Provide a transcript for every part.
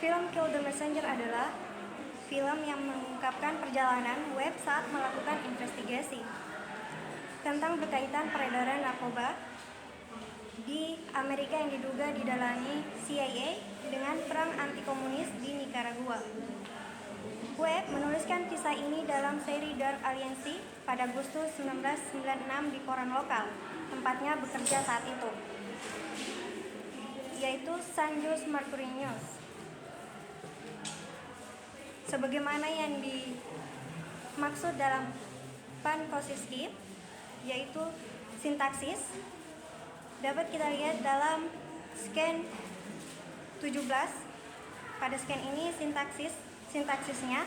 Film Kill the Messenger adalah film yang mengungkapkan perjalanan web saat melakukan investigasi tentang berkaitan peredaran narkoba di Amerika yang diduga didalangi CIA dengan perang anti-komunis di Nicaragua. Webb menuliskan kisah ini dalam seri Dark Alliance pada Agustus 1996 di koran lokal tempatnya bekerja saat itu, yaitu San Jose Mercury News. Sebagaimana yang dimaksud dalam Pan-Kosisky, yaitu sintaksis, dapat kita lihat dalam scan 17. Pada scan ini sintaksisnya.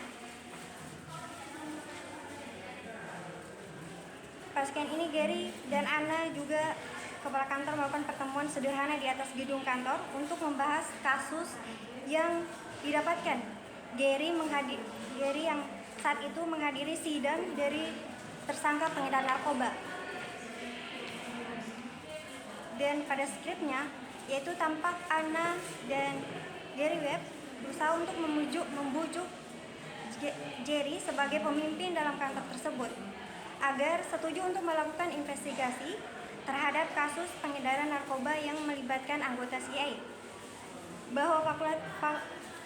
Pada scan ini Gary dan Anna juga kepala kantor melakukan pertemuan sederhana di atas gedung kantor untuk membahas kasus yang didapatkan. Gary yang saat itu menghadiri sidang dari tersangka pengedar narkoba. Dan pada skripnya, yaitu tampak Anna dan Gary Webb berusaha untuk membujuk Jerry sebagai pemimpin dalam kantor tersebut agar setuju untuk melakukan investigasi terhadap kasus pengedaran narkoba yang melibatkan anggota CIA. Bahwa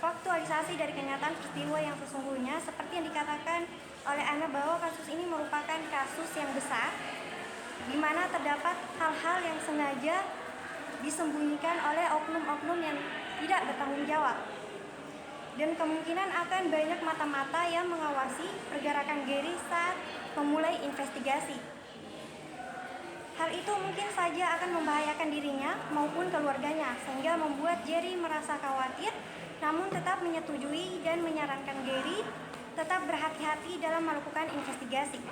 faktualisasi dari kenyataan peristiwa yang sesungguhnya seperti yang dikatakan oleh Anna bahwa kasus ini merupakan kasus yang besar di mana terdapat hal-hal yang sengaja disembunyikan oleh oknum-oknum yang tidak bertanggung jawab, dan kemungkinan akan banyak mata-mata yang mengawasi pergerakan Gary saat memulai investigasi. Hal itu mungkin saja akan membahayakan dirinya maupun keluarganya, sehingga membuat Jerry merasa khawatir, namun tetap menyetujui dan menyarankan Gary tetap berhati-hati dalam melakukan investigasi.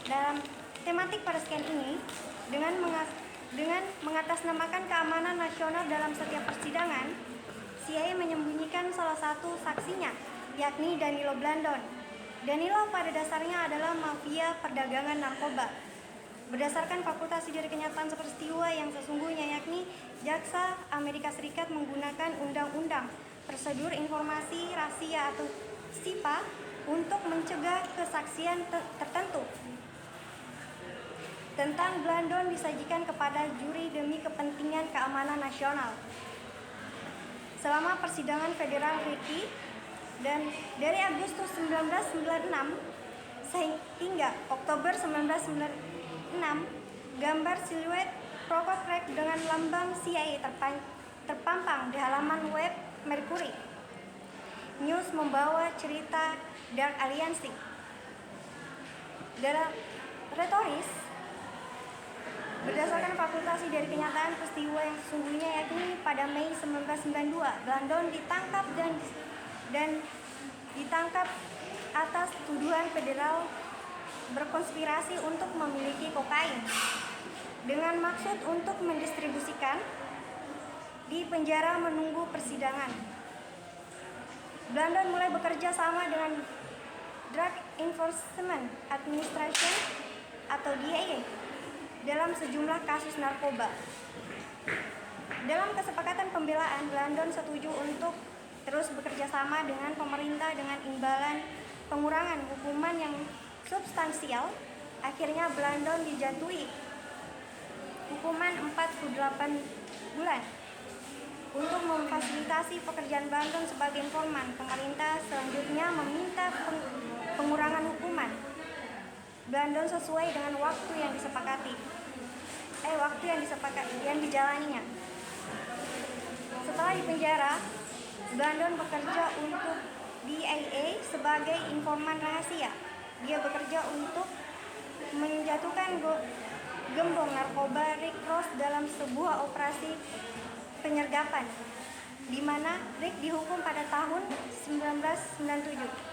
Dalam tematik pada scan ini, dengan mengatasnamakan keamanan nasional dalam setiap persidangan, CIA menyembunyikan salah satu saksinya, yakni Danilo Blandon. Danilo pada dasarnya adalah mafia perdagangan narkoba. Berdasarkan fakultasi dari kenyataan peristiwa yang sesungguhnya, yakni jaksa Amerika Serikat menggunakan undang-undang prosedur informasi rahasia atau SIPA untuk mencegah kesaksian tertentu tentang Blandon disajikan kepada juri demi kepentingan keamanan nasional. Selama persidangan federal Ricky dan dari Agustus 1996 hingga Oktober 1996, gambar siluet rokok crack dengan lambang CIA terpampang di halaman web Mercury News membawa cerita Dark Alliance. Dalam retoris, berdasarkan fakultasi dari kenyataan peristiwa yang sesungguhnya, yakni pada Mei 1992, Blandon ditangkap dan ditangkap atas tuduhan federal berkonspirasi untuk memiliki kokain dengan maksud untuk mendistribusikan di penjara menunggu persidangan. Blandon mulai bekerja sama dengan Drug Enforcement Administration atau DEA dalam sejumlah kasus narkoba. Dalam kesepakatan pembelaan, Blandon setuju untuk terus bekerja sama dengan pemerintah dengan imbalan pengurangan hukuman yang substansial. Akhirnya Blandon dijatuhi hukuman 48 bulan. Untuk memfasilitasi pekerjaan Blandon sebagai informan, pemerintah selanjutnya meminta pengurangan hukuman Blandon sesuai dengan waktu yang dijalaninya. Setelah dipenjara, Blandon bekerja untuk DEA sebagai informan rahasia. Dia bekerja untuk menjatuhkan gembong narkoba Rick Ross dalam sebuah operasi penyergapan, di mana Rick dihukum pada tahun 1997.